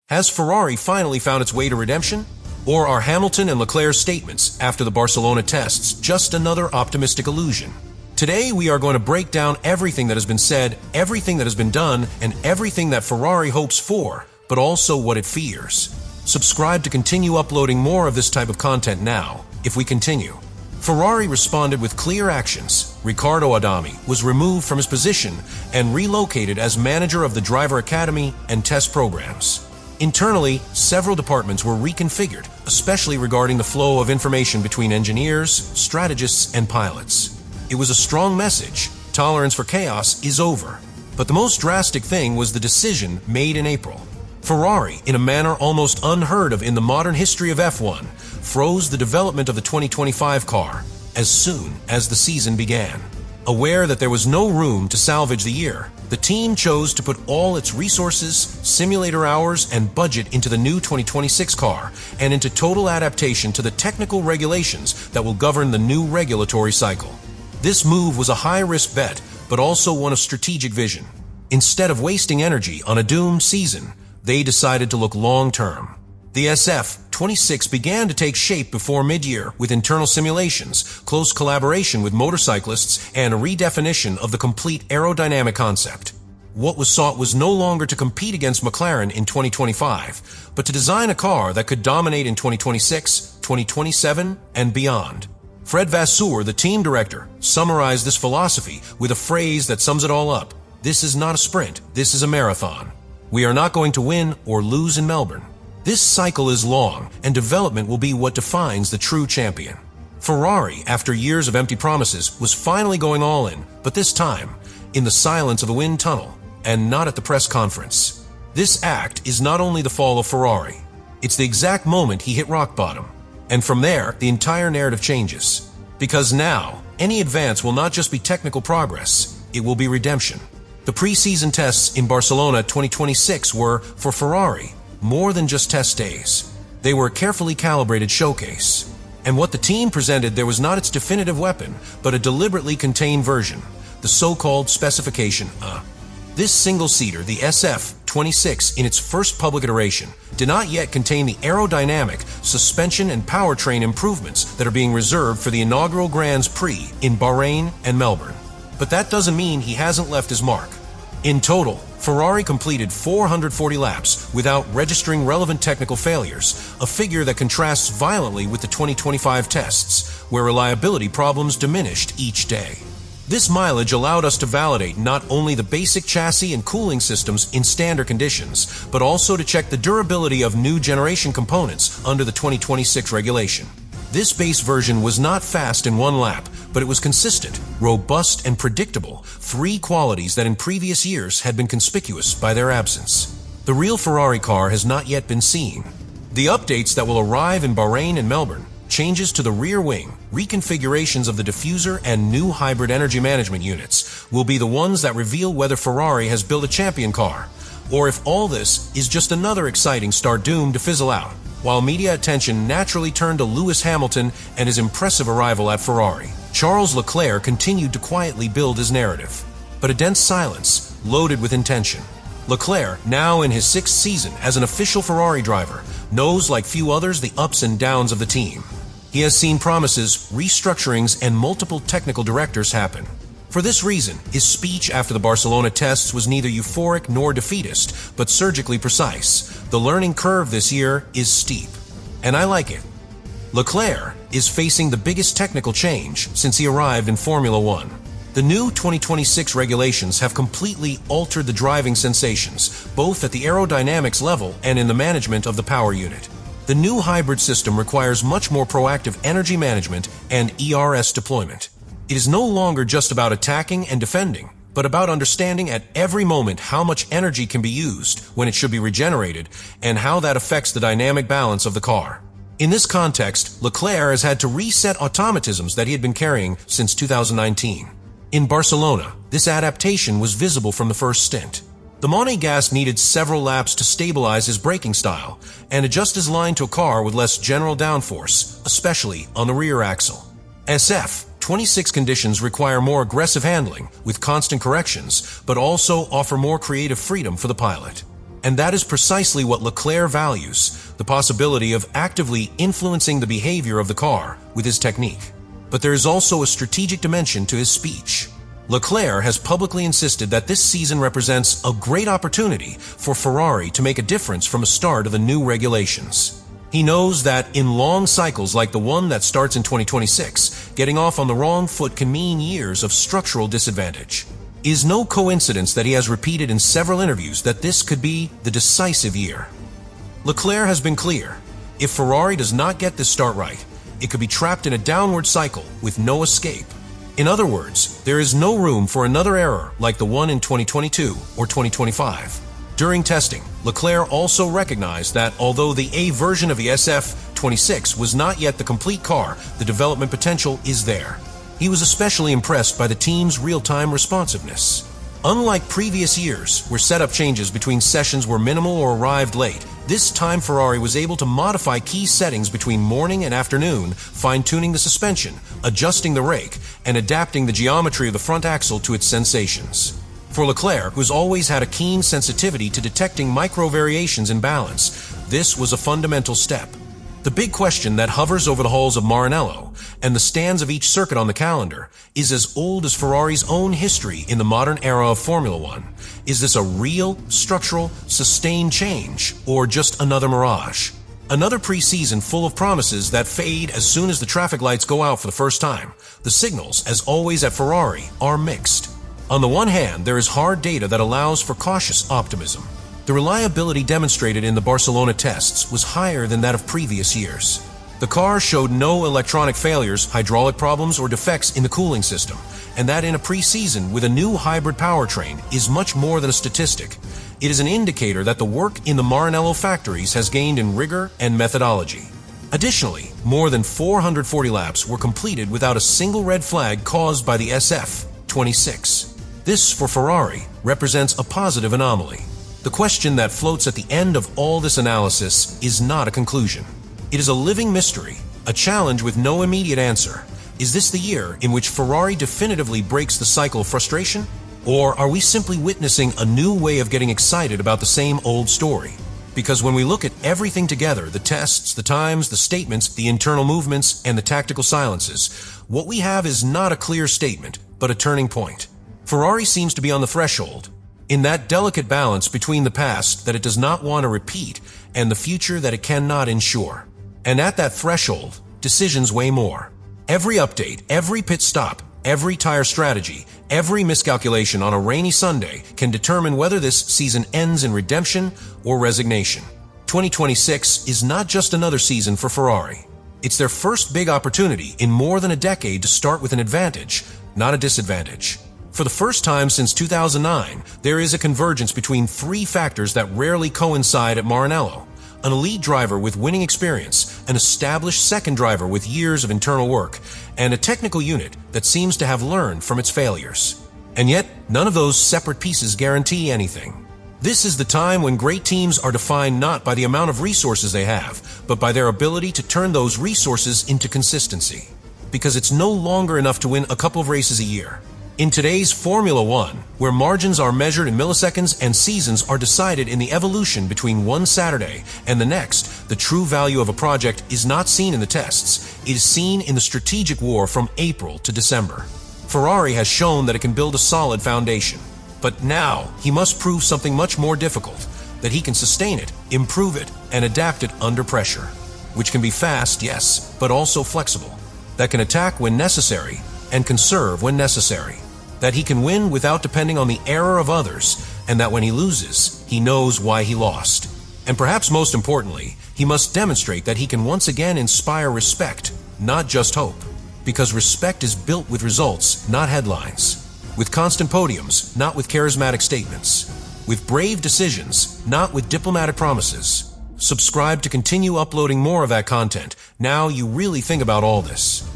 Has Ferrari finally found its way to redemption? Or are Hamilton and Leclerc's statements after the Barcelona tests just another optimistic illusion? Today we are going to break down everything that has been said, everything that has been done, and everything that Ferrari hopes for, but also what it fears. Subscribe to continue uploading more of this type of content now. If we continue. Ferrari responded with clear actions. Riccardo Adami was removed from his position and relocated as manager of the driver academy and test programs. Internally, several departments were reconfigured, especially regarding the flow of information between engineers, strategists, and pilots. It was a strong message. Tolerance for chaos is over. But the most drastic thing was the decision made in April. Ferrari, in a manner almost unheard of in the modern history of F1, froze the development of the 2025 car as soon as the season began. Aware that there was no room to salvage the year, the team chose to put all its resources, simulator hours, and budget into the new 2026 car and into total adaptation to the technical regulations that will govern the new regulatory cycle. This move was a high-risk bet, but also one of strategic vision. Instead of wasting energy on a doomed season, they decided to look long-term. The SF26 began to take shape before mid-year with internal simulations, close collaboration with motorcyclists, and a redefinition of the complete aerodynamic concept. What was sought was no longer to compete against McLaren in 2025, but to design a car that could dominate in 2026, 2027, and beyond. Fred Vasseur, the team director, summarized this philosophy with a phrase that sums it all up. This is not a sprint, this is a marathon. We are not going to win or lose in Melbourne. This cycle is long, and development will be what defines the true champion. Ferrari, after years of empty promises, was finally going all in, but this time, in the silence of the wind tunnel, and not at the press conference. This act is not only the fall of Ferrari, it's the exact moment he hit rock bottom. And from there, the entire narrative changes. Because now, any advance will not just be technical progress, it will be redemption. The preseason tests in Barcelona 2026 were, for Ferrari, more than just test days. They were a carefully calibrated showcase. And what the team presented there was not its definitive weapon, but a deliberately contained version, the so-called specification A. This single-seater, the SF26, in its first public iteration, did not yet contain the aerodynamic, suspension, and powertrain improvements that are being reserved for the inaugural Grands Prix in Bahrain and Melbourne. But that doesn't mean he hasn't left his mark. In total, Ferrari completed 440 laps without registering relevant technical failures, a figure that contrasts violently with the 2025 tests, where reliability problems diminished each day. This mileage allowed us to validate not only the basic chassis and cooling systems in standard conditions, but also to check the durability of new generation components under the 2026 regulation. This base version was not fast in one lap, but it was consistent, robust, and predictable, three qualities that in previous years had been conspicuous by their absence. The real Ferrari car has not yet been seen. The updates that will arrive in Bahrain and Melbourne, changes to the rear wing, reconfigurations of the diffuser, and new hybrid energy management units will be the ones that reveal whether Ferrari has built a champion car, or if all this is just another exciting start doomed to fizzle out, while media attention naturally turned to Lewis Hamilton and his impressive arrival at Ferrari. Charles Leclerc continued to quietly build his narrative, but a dense silence, loaded with intention. Leclerc, now in his sixth season as an official Ferrari driver, knows like few others the ups and downs of the team. He has seen promises, restructurings, and multiple technical directors happen. For this reason, his speech after the Barcelona tests was neither euphoric nor defeatist, but surgically precise. The learning curve this year is steep, and I like it. Leclerc is facing the biggest technical change since he arrived in Formula One. The new 2026 regulations have completely altered the driving sensations, both at the aerodynamics level and in the management of the power unit. The new hybrid system requires much more proactive energy management and ERS deployment. It is no longer just about attacking and defending, but about understanding at every moment how much energy can be used when it should be regenerated and how that affects the dynamic balance of the car. In this context, Leclerc has had to reset automatisms that he had been carrying since 2019. In Barcelona, this adaptation was visible from the first stint. The Monegasque needed several laps to stabilize his braking style and adjust his line to a car with less general downforce, especially on the rear axle. SF26 conditions require more aggressive handling with constant corrections, but also offer more creative freedom for the pilot. And that is precisely what Leclerc values, the possibility of actively influencing the behavior of the car with his technique. But there is also a strategic dimension to his speech. Leclerc has publicly insisted that this season represents a great opportunity for Ferrari to make a difference from the start of the new regulations. He knows that in long cycles like the one that starts in 2026, getting off on the wrong foot can mean years of structural disadvantage. It is no coincidence that he has repeated in several interviews that this could be the decisive year. Leclerc has been clear. If Ferrari does not get this start right, it could be trapped in a downward cycle with no escape. In other words, there is no room for another error like the one in 2022 or 2025. During testing, Leclerc also recognized that although the A version of the SF26 was not yet the complete car, the development potential is there. He was especially impressed by the team's real-time responsiveness. Unlike previous years, where setup changes between sessions were minimal or arrived late, this time Ferrari was able to modify key settings between morning and afternoon, fine-tuning the suspension, adjusting the rake, and adapting the geometry of the front axle to its sensations. For Leclerc, who's always had a keen sensitivity to detecting micro-variations in balance, this was a fundamental step. The big question that hovers over the halls of Maranello and the stands of each circuit on the calendar is as old as Ferrari's own history in the modern era of Formula One. Is this a real, structural, sustained change, or just another mirage? Another preseason full of promises that fade as soon as the traffic lights go out for the first time. The signals, as always at Ferrari, are mixed. On the one hand, there is hard data that allows for cautious optimism. The reliability demonstrated in the Barcelona tests was higher than that of previous years. The car showed no electronic failures, hydraulic problems, or defects in the cooling system, and that in a pre-season with a new hybrid powertrain is much more than a statistic. It is an indicator that the work in the Maranello factories has gained in rigor and methodology. Additionally, more than 440 laps were completed without a single red flag caused by the SF26. This, for Ferrari, represents a positive anomaly. The question that floats at the end of all this analysis is not a conclusion. It is a living mystery, a challenge with no immediate answer. Is this the year in which Ferrari definitively breaks the cycle of frustration? Or are we simply witnessing a new way of getting excited about the same old story? Because when we look at everything together, the tests, the times, the statements, the internal movements, and the tactical silences, what we have is not a clear statement, but a turning point. Ferrari seems to be on the threshold, in that delicate balance between the past that it does not want to repeat and the future that it cannot ensure. And at that threshold, decisions weigh more. Every update, every pit stop, every tire strategy, every miscalculation on a rainy Sunday can determine whether this season ends in redemption or resignation. 2026 is not just another season for Ferrari. It's their first big opportunity in more than a decade to start with an advantage, not a disadvantage. For the first time since 2009, there is a convergence between three factors that rarely coincide at Maranello: an elite driver with winning experience, an established second driver with years of internal work, and a technical unit that seems to have learned from its failures. And yet, none of those separate pieces guarantee anything. This is the time when great teams are defined not by the amount of resources they have, but by their ability to turn those resources into consistency. Because it's no longer enough to win a couple of races a year. In today's Formula One, where margins are measured in milliseconds and seasons are decided in the evolution between one Saturday and the next, the true value of a project is not seen in the tests. It is seen in the strategic war from April to December. Ferrari has shown that it can build a solid foundation. But now, he must prove something much more difficult, that he can sustain it, improve it, and adapt it under pressure. Which can be fast, yes, but also flexible. That can attack when necessary and conserve when necessary. That he can win without depending on the error of others, and that when he loses, he knows why he lost. And perhaps most importantly, he must demonstrate that he can once again inspire respect, not just hope. Because respect is built with results, not headlines. With constant podiums, not with charismatic statements. With brave decisions, not with diplomatic promises. Subscribe to continue uploading more of that content. Now you really think about all this.